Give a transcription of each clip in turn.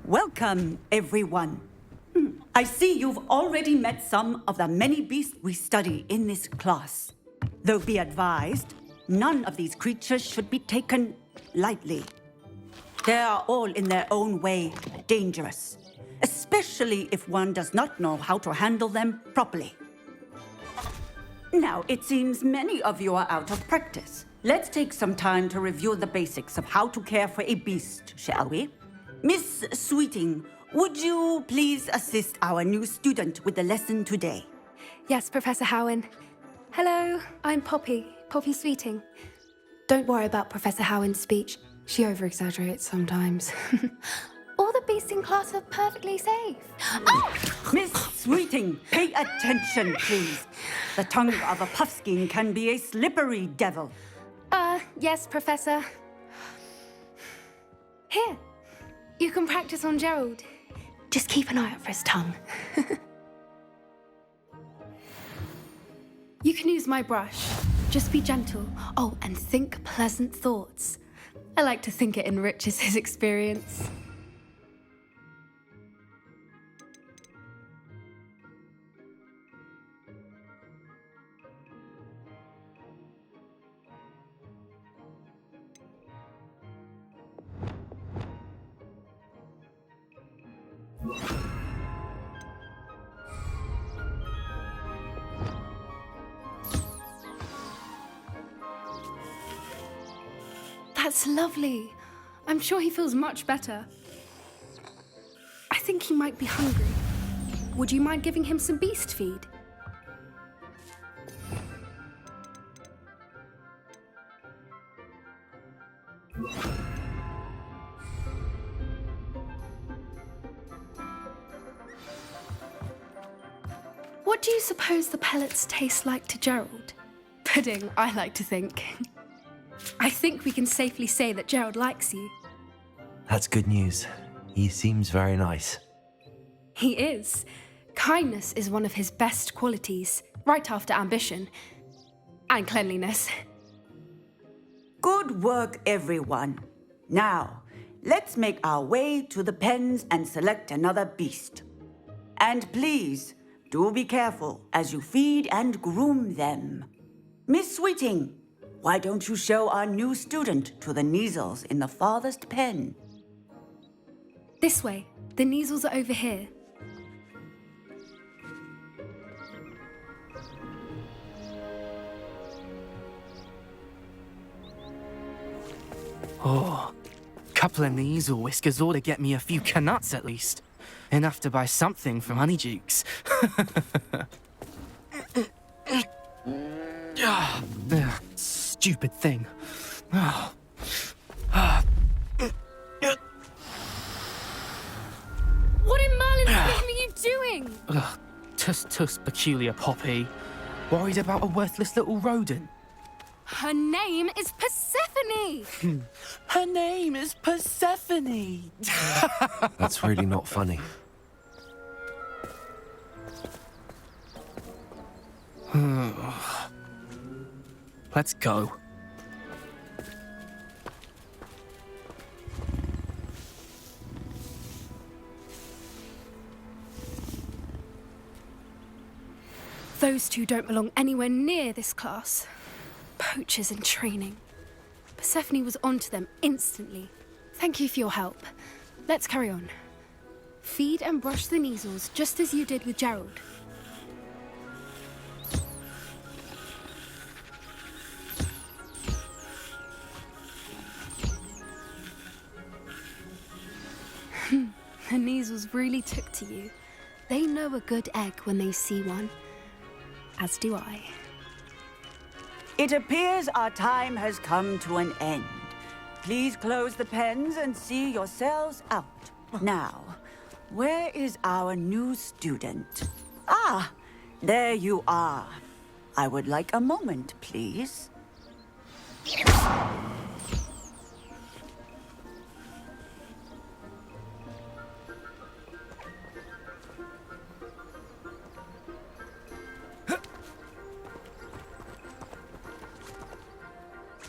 Welcome, everyone. I see you've already met some of the many beasts we study in this class. Though be advised, none of these creatures should be taken lightly. They are all in their own way dangerous, especially if one does not know how to handle them properly. Now, it seems many of you are out of practice. Let's take some time to review the basics of how to care for a beast, shall we? Miss Sweeting, would you please assist our new student with the lesson today? Yes, Professor Howen. Hello, I'm Poppy Sweeting. Don't worry about Professor Howen's speech. She over-exaggerates sometimes. All the beasts in class are perfectly safe. Oh! Miss Sweeting, pay attention, please. The tongue of a puffskein can be a slippery devil. Yes, Professor. Here, you can practice on Gerald. Just keep an eye out for his tongue. You can use my brush. Just be gentle. Oh, and think pleasant thoughts. I like to think it enriches his experience. That's lovely. I'm sure he feels much better. I think he might be hungry. Would you mind giving him some beast feed? What do you suppose the pellets taste like to Gerald? Pudding, I like to think. I think we can safely say that Gerald likes you. That's good news. He seems very nice. He is. Kindness is one of his best qualities, right after ambition. And cleanliness. Good work, everyone. Now, let's make our way to the pens and select another beast. And please, do be careful as you feed and groom them. Miss Sweeting, why don't you show our new student to the Neasels in the farthest pen? This way. The Neasels are over here. Oh, couple of Neasel whiskers ought to get me a few canuts at least. Enough to buy something from Honeydukes. Stupid thing. What in Merlin's name are you doing? Tuss, peculiar Poppy. Worried about a worthless little rodent. Her name is Persephone! Her name is Persephone! That's really not funny. Let's go. Those two don't belong anywhere near this class. Poachers in training. Persephone was onto them instantly. Thank you for your help. Let's carry on. Feed and brush the Neasels just as you did with Gerald. The Neasels really took to you. They know a good egg when they see one. As do I. It appears our time has come to an end. Please close the pens and see yourselves out. Now, where is our new student? Ah, there you are. I would like a moment, please.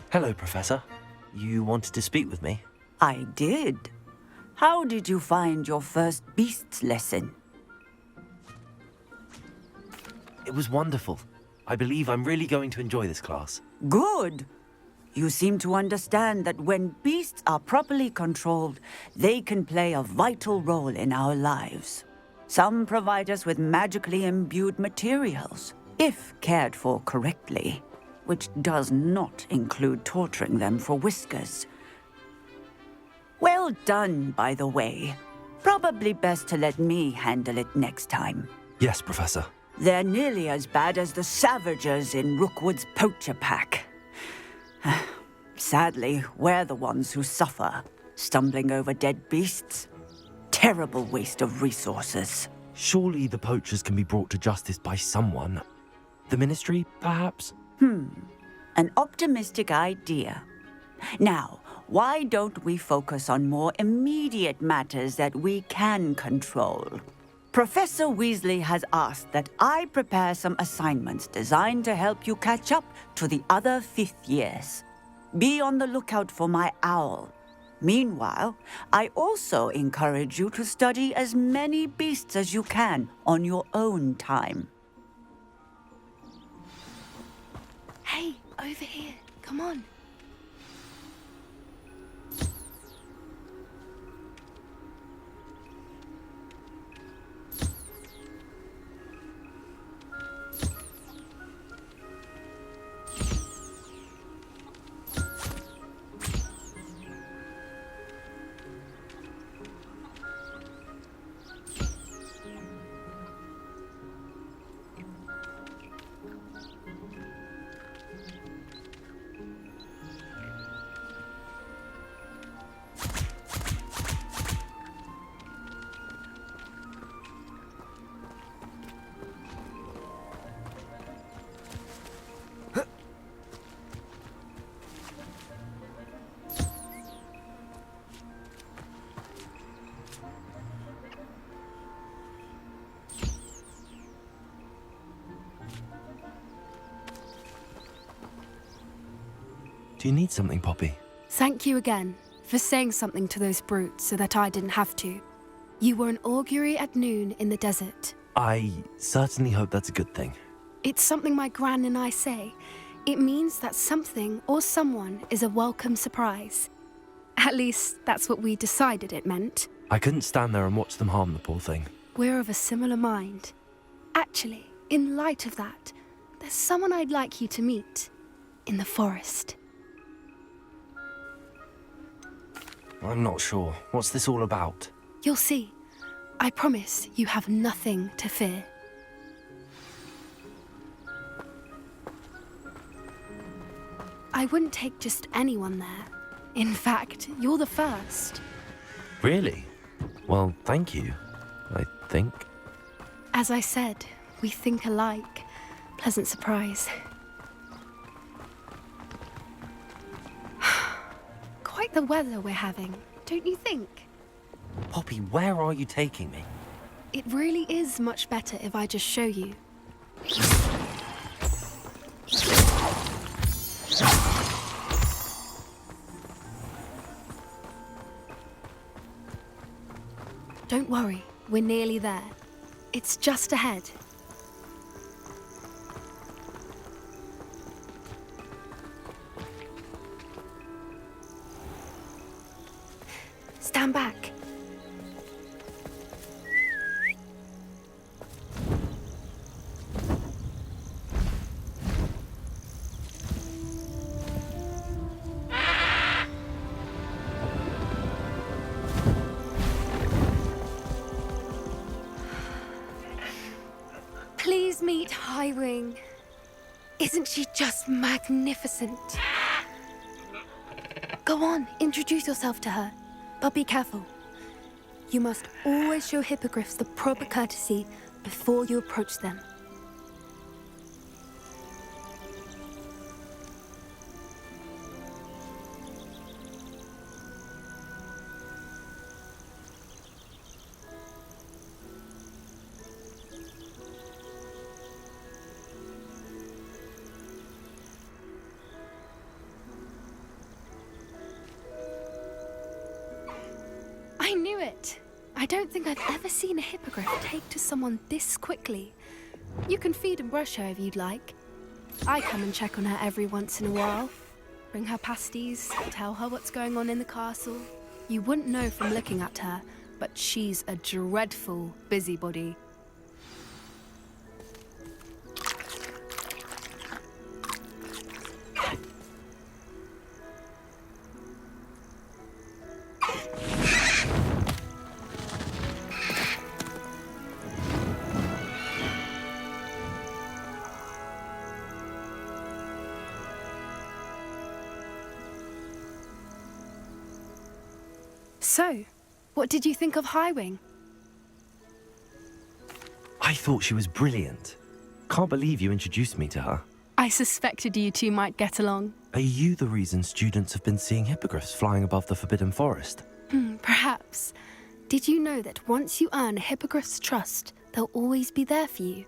Hello, Professor. You wanted to speak with me? I did. How did you find your first beasts lesson? It was wonderful. I believe I'm really going to enjoy this class. Good. You seem to understand that when beasts are properly controlled, they can play a vital role in our lives. Some provide us with magically imbued materials, if cared for correctly, which does not include torturing them for whiskers. Well done, by the way. Probably best to let me handle it next time. Yes, Professor. They're nearly as bad as the Savagers in Rookwood's poacher pack. Sadly, we're the ones who suffer, stumbling over dead beasts. Terrible waste of resources. Surely the poachers can be brought to justice by someone. The Ministry, perhaps? An optimistic idea. Now, why don't we focus on more immediate matters that we can control? Professor Weasley has asked that I prepare some assignments designed to help you catch up to the other fifth years. Be on the lookout for my owl. Meanwhile, I also encourage you to study as many beasts as you can on your own time. Hey, over here. Come on. Do you need something, Poppy? Thank you again for saying something to those brutes so that I didn't have to. You were an augury at noon in the desert. I certainly hope that's a good thing. It's something my gran and I say. It means that something or someone is a welcome surprise. At least, that's what we decided it meant. I couldn't stand there and watch them harm the poor thing. We're of a similar mind. Actually, in light of that, there's someone I'd like you to meet. In the forest. I'm not sure. What's this all about? You'll see. I promise you have nothing to fear. I wouldn't take just anyone there. In fact, you're the first. Really? Well, thank you, I think. As I said, we think alike. Pleasant surprise. Quite the weather we're having, don't you think? Poppy, where are you taking me? It really is much better if I just show you. Don't worry, we're nearly there. It's just ahead. Stand back. Please meet Highwing. Isn't she just magnificent? Go on, introduce yourself to her. But be careful. You must always show hippogriffs the proper courtesy before you approach them. I knew it. I don't think I've ever seen a hippogriff take to someone this quickly. You can feed and brush her if you'd like. I come and check on her every once in a while. Bring her pasties, tell her what's going on in the castle. You wouldn't know from looking at her, but she's a dreadful busybody. So, what did you think of Highwing? I thought she was brilliant. Can't believe you introduced me to her. I suspected you two might get along. Are you the reason students have been seeing hippogriffs flying above the Forbidden Forest? Perhaps. Did you know that once you earn a hippogriff's trust, they'll always be there for you?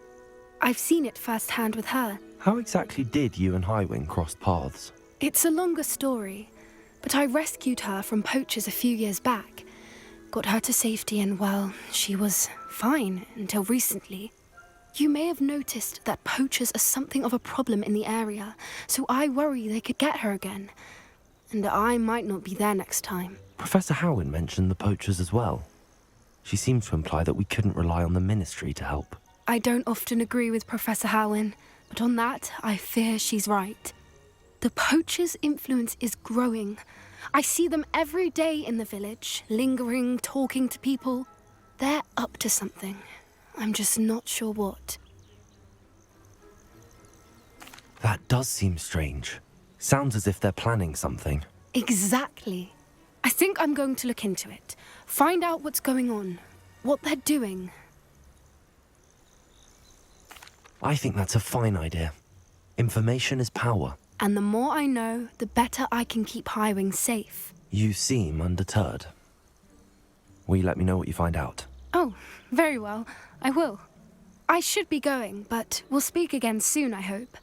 I've seen it firsthand with her. How exactly did you and Highwing cross paths? It's a longer story, but I rescued her from poachers a few years back. Got her to safety and, well, she was fine until recently. You may have noticed that poachers are something of a problem in the area, so I worry they could get her again. And I might not be there next time. Professor Howin mentioned the poachers as well. She seemed to imply that we couldn't rely on the Ministry to help. I don't often agree with Professor Howin, but on that, I fear she's right. The poachers' influence is growing. I see them every day in the village, lingering, talking to people. They're up to something. I'm just not sure what. That does seem strange. Sounds as if they're planning something. Exactly. I think I'm going to look into it. Find out what's going on, what they're doing. I think that's a fine idea. Information is power. And the more I know, the better I can keep Highwing safe. You seem undeterred. Will you let me know what you find out? Oh, very well. I will. I should be going, but we'll speak again soon, I hope.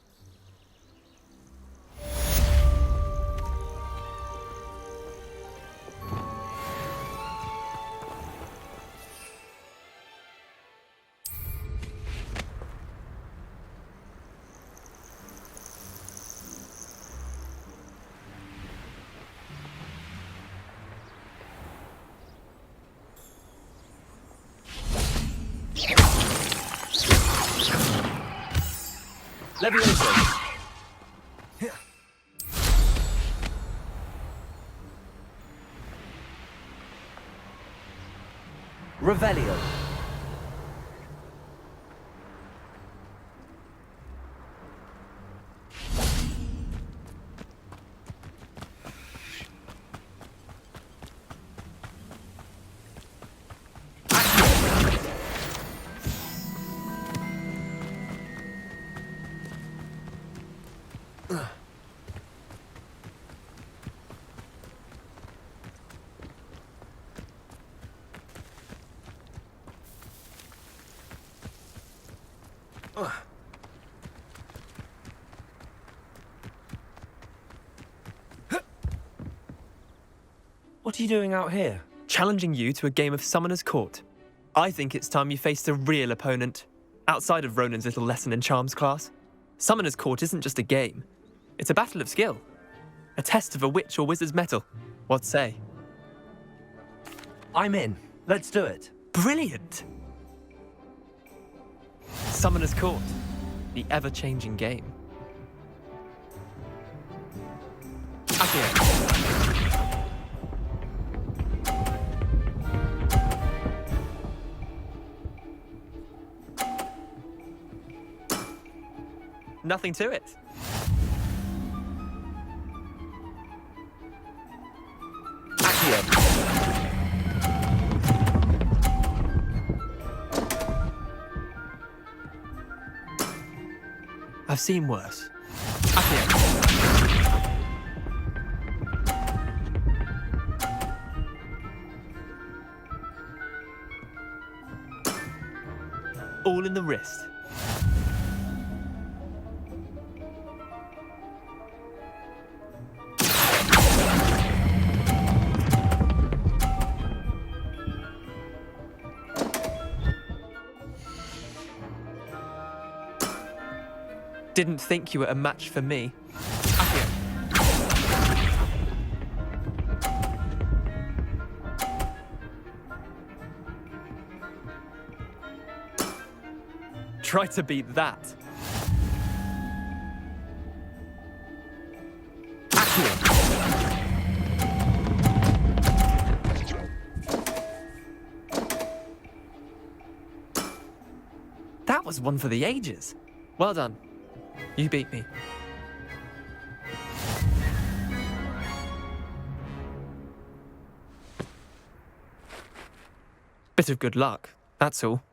Levioso! Revelio! What are you doing out here? Challenging you to a game of Summoner's Court. I think it's time you faced a real opponent, outside of Ronan's little lesson in charms class. Summoner's Court isn't just a game. It's a battle of skill. A test of a witch or wizard's mettle. What say? I'm in. Let's do it. Brilliant! Summoner's Court. The ever-changing game. Accio. Nothing to it. Accio. I've seen worse. Accio. All in the wrist. Didn't think you were a match for me. Accio. Try to beat that. That was one for the ages. Well done. You beat me. Bit of good luck, that's all.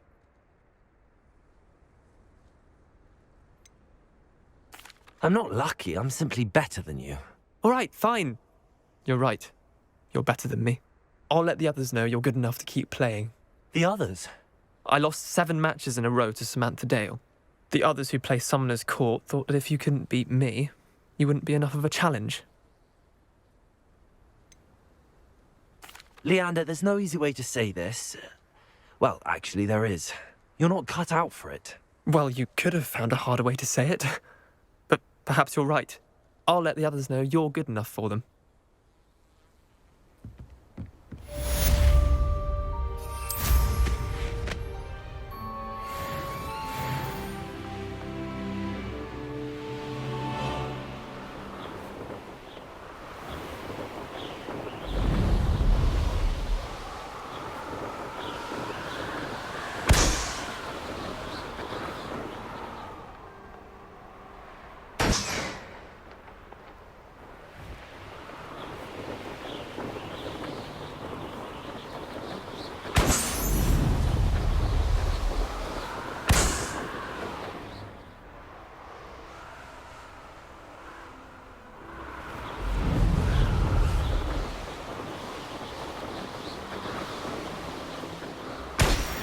I'm not lucky, I'm simply better than you. All right, fine. You're right. You're better than me. I'll let the others know you're good enough to keep playing. The others? I lost 7 matches in a row to Samantha Dale. The others who play Summoner's Court thought that if you couldn't beat me, you wouldn't be enough of a challenge. Leander, there's no easy way to say this. Well, actually there is. You're not cut out for it. Well, you could have found a harder way to say it. But perhaps you're right. I'll let the others know you're good enough for them.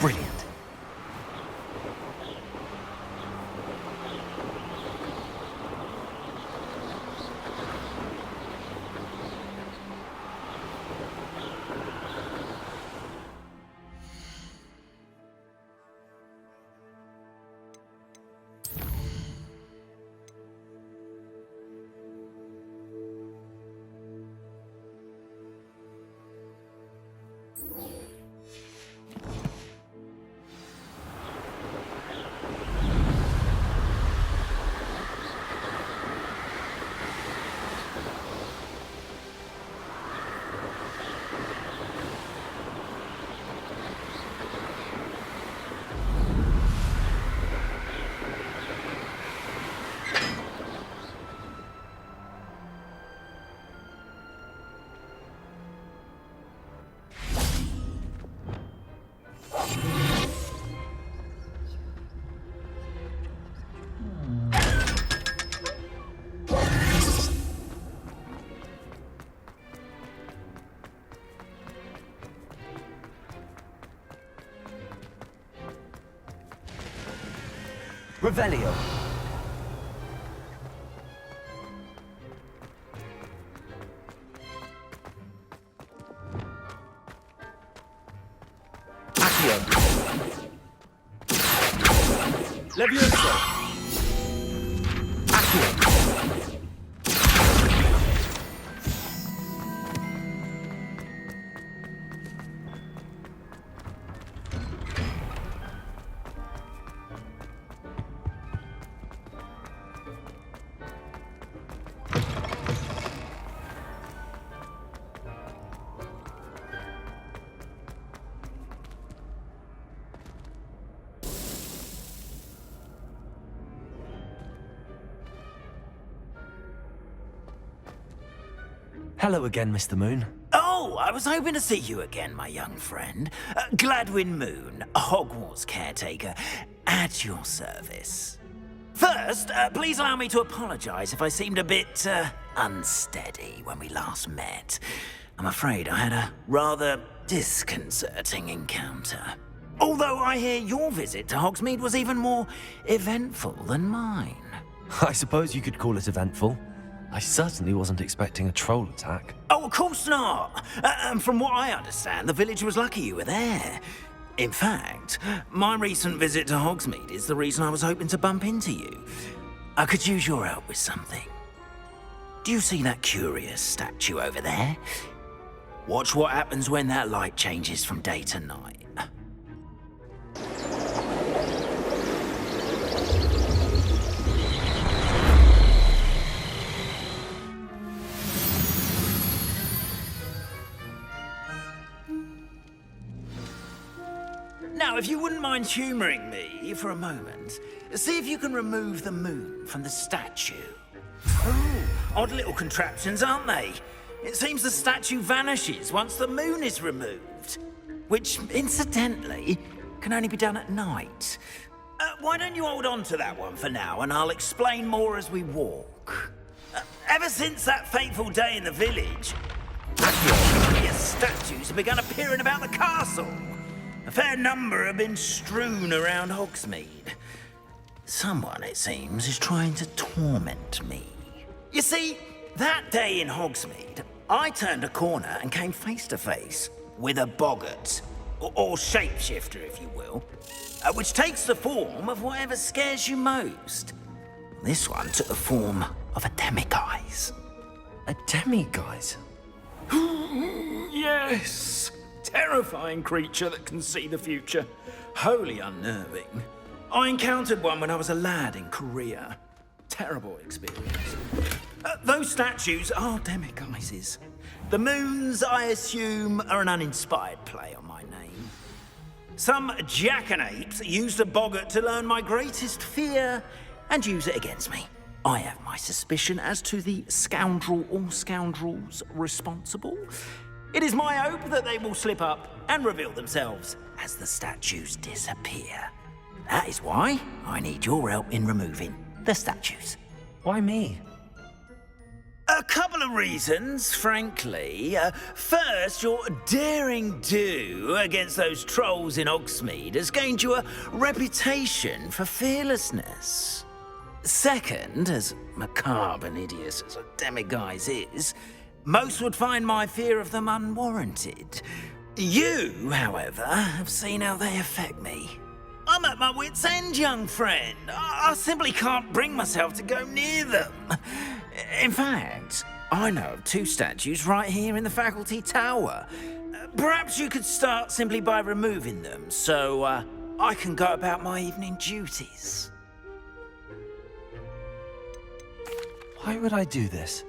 Brilliant. Revelio. Accio. Levioso. Accio. Hello again, Mr. Moon. Oh, I was hoping to see you again, my young friend. Gladwin Moon, Hogwarts caretaker, at your service. First, please allow me to apologize if I seemed a bit, unsteady when we last met. I'm afraid I had a rather disconcerting encounter. Although I hear your visit to Hogsmeade was even more eventful than mine. I suppose you could call it eventful. I certainly wasn't expecting a troll attack. Oh, of course not. And from what I understand, the village was lucky you were there. In fact, my recent visit to Hogsmeade is the reason I was hoping to bump into you. I could use your help with something. Do you see that curious statue over there? Watch what happens when that light changes from day to night. Now, if you wouldn't mind humouring me for a moment, see if you can remove the moon from the statue. Oh, odd little contraptions, aren't they? It seems the statue vanishes once the moon is removed. Which, incidentally, can only be done at night. Why don't you hold on to that one for now, and I'll explain more as we walk. Ever since that fateful day in the village, various statues have begun appearing about the castle. A fair number have been strewn around Hogsmeade. Someone, it seems, is trying to torment me. You see, that day in Hogsmeade, I turned a corner and came face to face with a boggart, or shapeshifter, if you will, which takes the form of whatever scares you most. This one took the form of a demiguise. A demiguise? Yes! Terrifying creature that can see the future. Wholly unnerving. I encountered one when I was a lad in Korea. Terrible experience. Those statues are demiguises. The moons, I assume, are an uninspired play on my name. Some jackanapes used a boggart to learn my greatest fear and use it against me. I have my suspicion as to the scoundrel or scoundrels responsible. It is my hope that they will slip up and reveal themselves as the statues disappear. That is why I need your help in removing the statues. Why me? A couple of reasons, frankly. First, your daring do against those trolls in Hogsmeade has gained you a reputation for fearlessness. Second, as macabre and hideous as a demiguise is, most would find my fear of them unwarranted. You, however, have seen how they affect me. I'm at my wit's end, young friend. I simply can't bring myself to go near them. In fact, I know of 2 statues right here in the faculty tower. Perhaps you could start simply by removing them, so I can go about my evening duties. Why would I do this?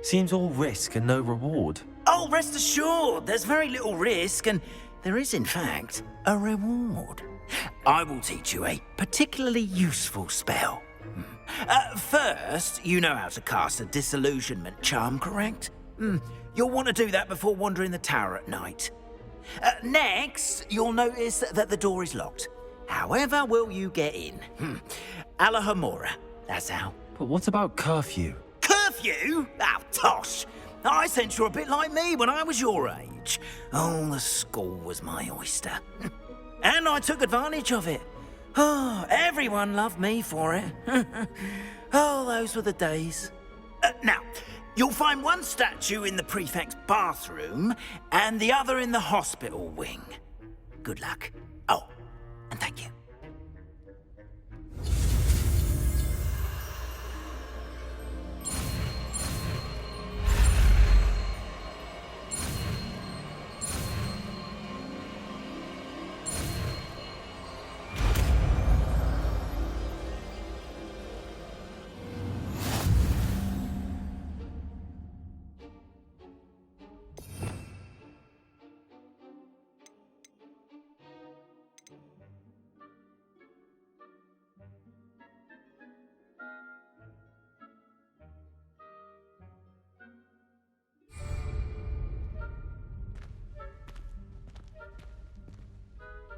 Seems all risk and no reward. Oh, rest assured, there's very little risk, and there is, in fact, a reward. I will teach you a particularly useful spell. First, you know how to cast a disillusionment charm, correct? You'll want to do that before wandering the tower at night. Next, you'll notice that the door is locked. However will you get in? Alahomora, that's how. But what about curfew? Curfew? Oh, tosh. I sense you're a bit like me when I was your age. Oh, the school was my oyster. And I took advantage of it. Oh, everyone loved me for it. Oh, those were the days. Now, you'll find one statue in the prefect's bathroom and the other in the hospital wing. Good luck. Oh, and thank you.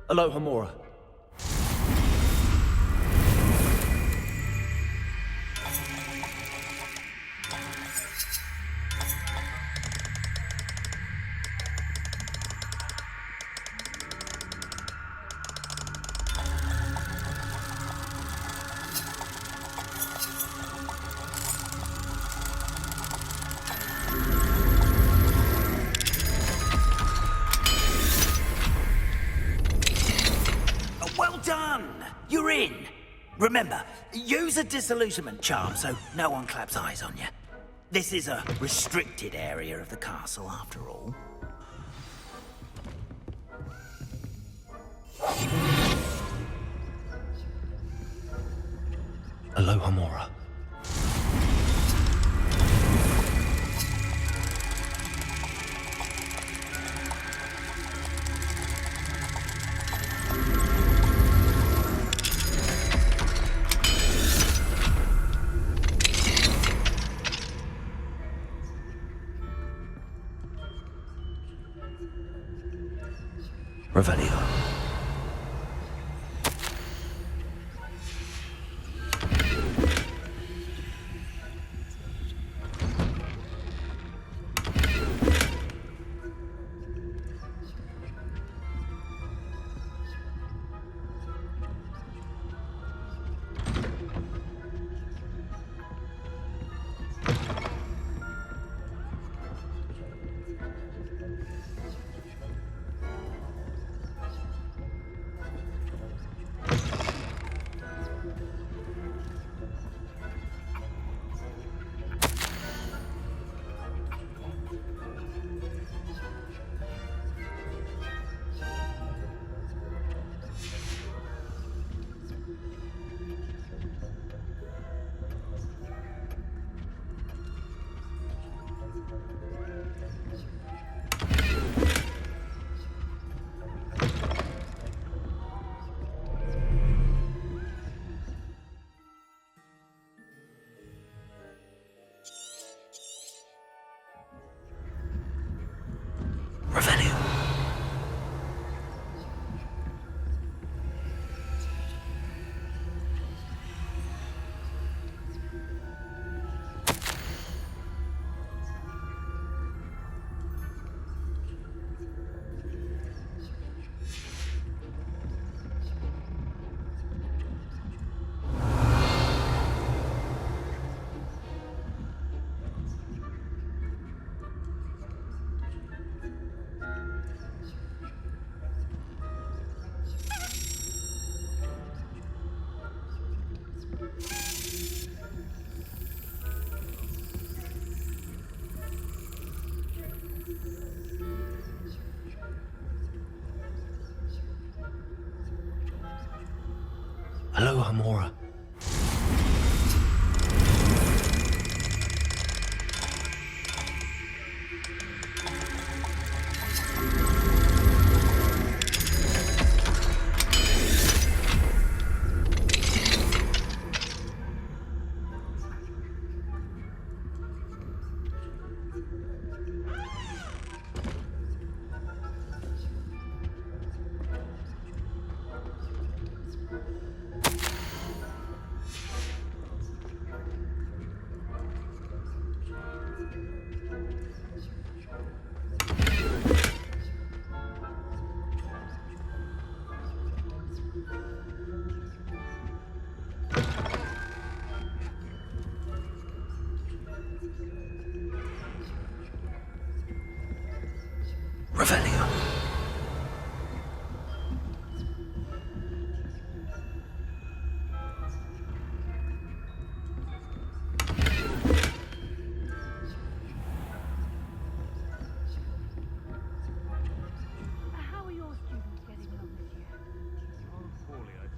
Alohomora. Well done! You're in. Remember, use a disillusionment charm so no one claps eyes on you. This is a restricted area of the castle, after all. Aloha Mora. Revelio. Revelio. Aloha Mora. Revelio. How are your students getting along this year? Poorly, I'd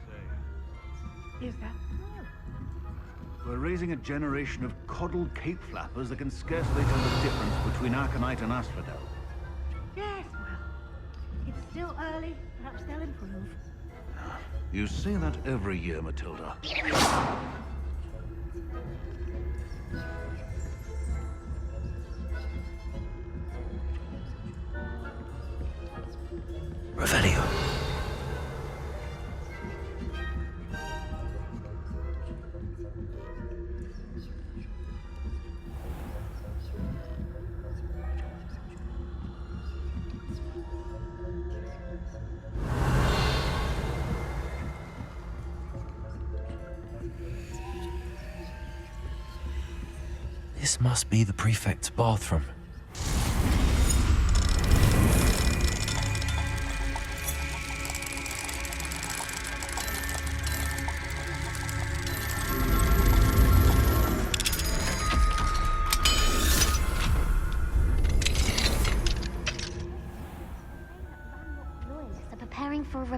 say. Is that so? We're raising a generation of coddled cape flappers that can scarcely tell the difference between Arcanite and Asphodel. Yes, well, it's still early. Perhaps they'll improve. You say that every year, Matilda. Revelio. This must be the prefect's bathroom.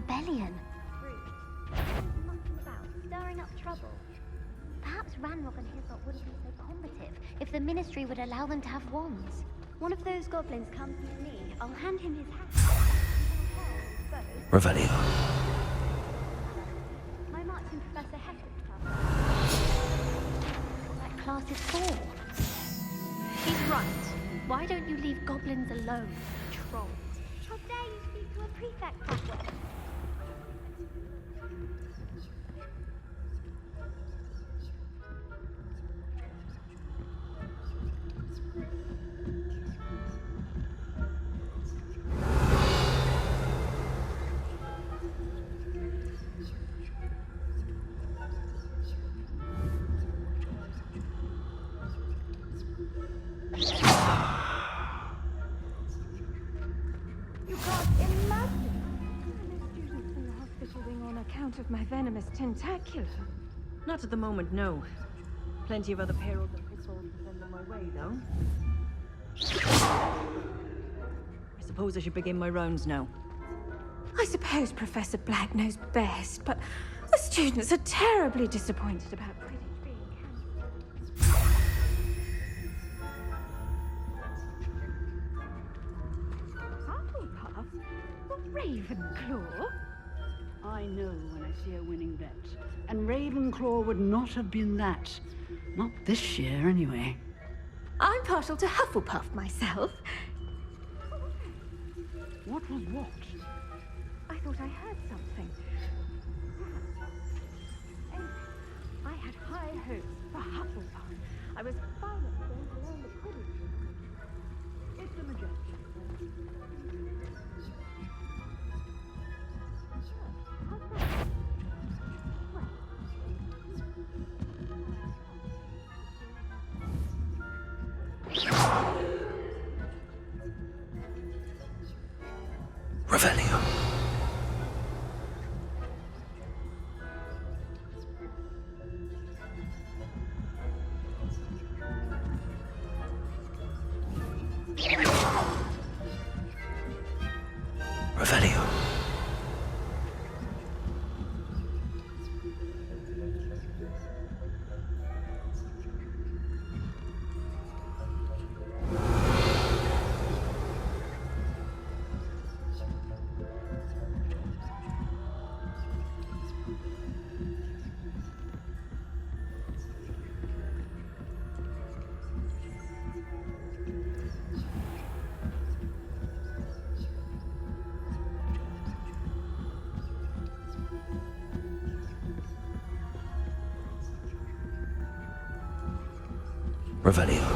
rebellion. Mucking about, stirring up trouble. Perhaps Ranrock and Hislop wouldn't be so combative if the Ministry would allow them to have wands. One of those goblins comes with me. I'll hand him his hat. Revelio. My marks in Professor Hector's class. That class is for. He's right. Why don't you leave goblins alone, trolls? How dare you speak to a prefect that way? Of my venomous tentacular. Not at the moment, no. Plenty of other perils and pitfalls defend on my way, though. I suppose I should begin my rounds now. I suppose Professor Black knows best, but the students are terribly disappointed about Quidditch being cancelled. Hufflepuff? Ravenclaw? I know when I see a winning bet. And Ravenclaw would not have been that. Not this year, anyway. I'm partial to Hufflepuff myself. What was what? I thought I heard something. I had high hopes for Hufflepuff. I was finally going to learn the Quidditch. It's a majestic. Revelio. Revelio. Revelio.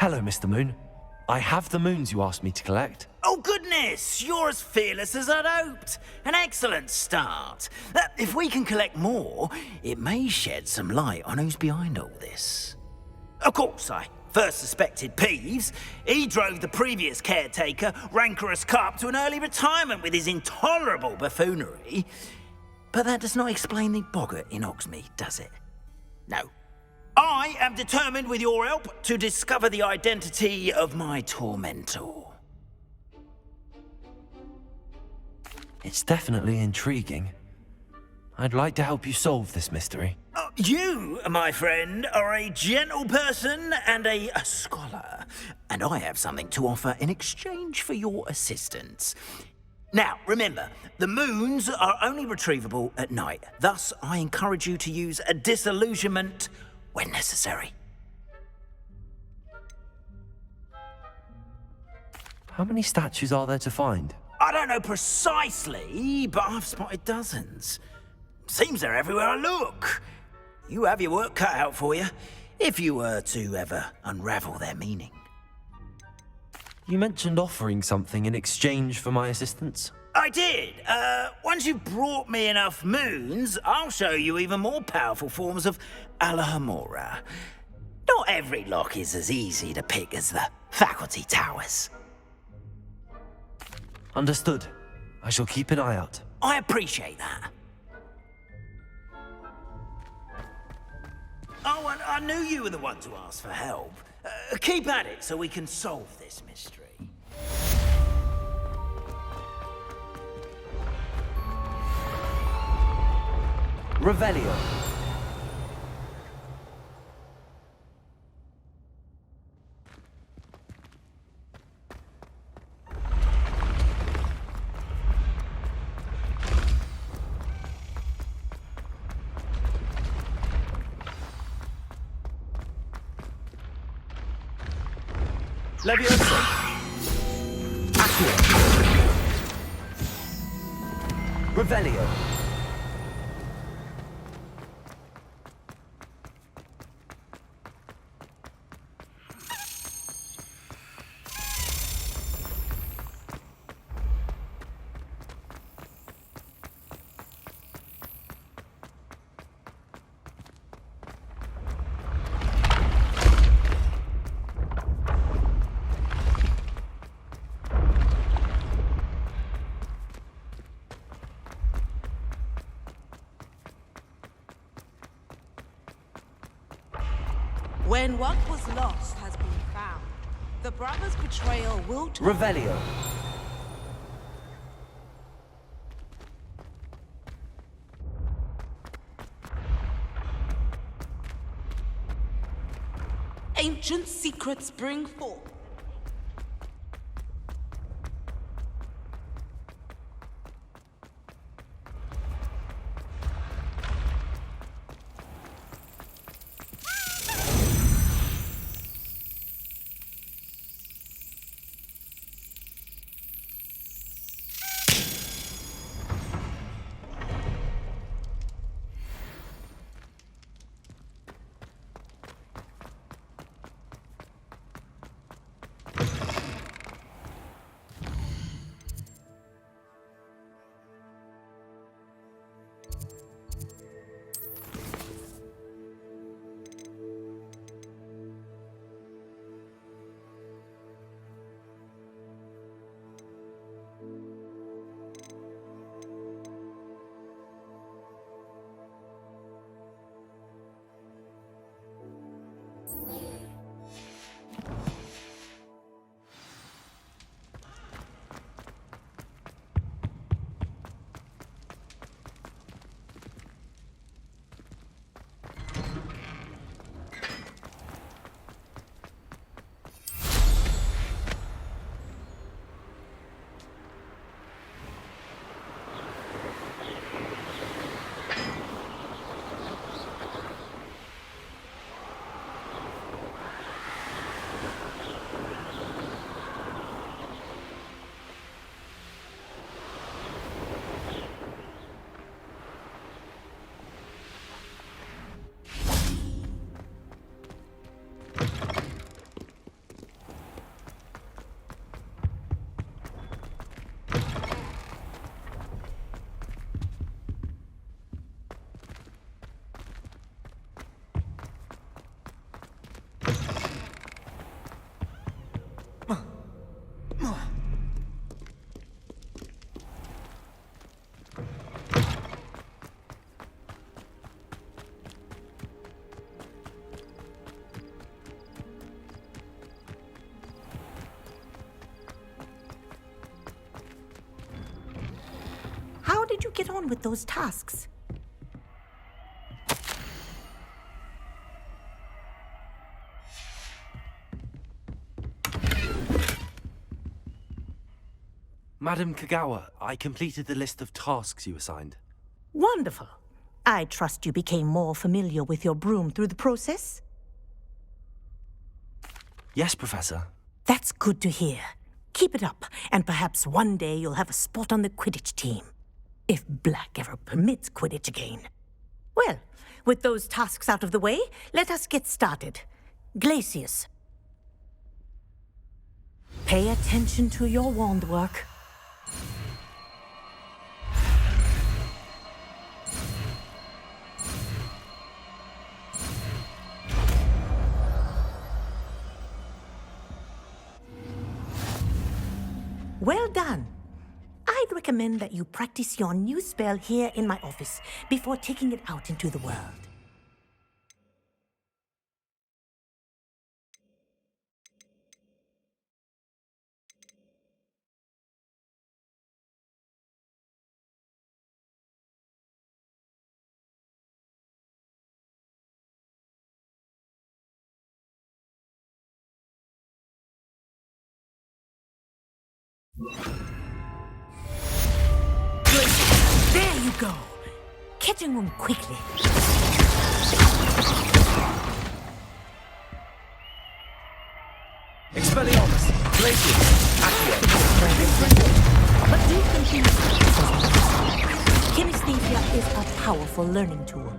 Hello, Mr. Moon. I have the moons you asked me to collect. Oh, goodness! You're as fearless as I'd hoped. An excellent start. If we can collect more, it may shed some light on who's behind all this. Of course, I first suspected Peeves. He drove the previous caretaker, Rancorous Carp, to an early retirement with his intolerable buffoonery. But that does not explain the boggart in Hogsmeade, does it? No. I am determined, with your help, to discover the identity of my tormentor. It's definitely intriguing. I'd like to help you solve this mystery. You, my friend, are a gentle person and a scholar, and I have something to offer in exchange for your assistance. Now, remember, the moons are only retrievable at night. Thus, I encourage you to use a disillusionment when necessary. How many statues are there to find? I don't know precisely, but I've spotted dozens. Seems they're everywhere I look. You have your work cut out for you, if you were to ever unravel their meaning. You mentioned offering something in exchange for my assistance. I did. Once you've brought me enough moons, I'll show you even more powerful forms of Alohomora. Not every lock is as easy to pick as the faculty towers. Understood. I shall keep an eye out. I appreciate that. Oh, and I knew you were the one to ask for help. Keep at it so we can solve this mystery. Revelio. Leviosa. Accio. Revelio. When what was lost has been found, the brothers' betrayal will turn. Revelio. Ancient secrets bring forth. did you get on with those tasks? Madam Kagawa, I completed the list of tasks you assigned. Wonderful. I trust you became more familiar with your broom through the process? Yes, Professor. That's good to hear. Keep it up, and perhaps one day you'll have a spot on the Quidditch team. If Black ever permits Quidditch again. Well, with those tasks out of the way, let us get started. Glacius. Pay attention to your wand work. Well done. I'd recommend that you practice your new spell here in my office before taking it out into the world. There you go. Catching them quickly. Expelliarmus! Glacius! Accio! But do continue. Kinesthesia is a powerful learning tool.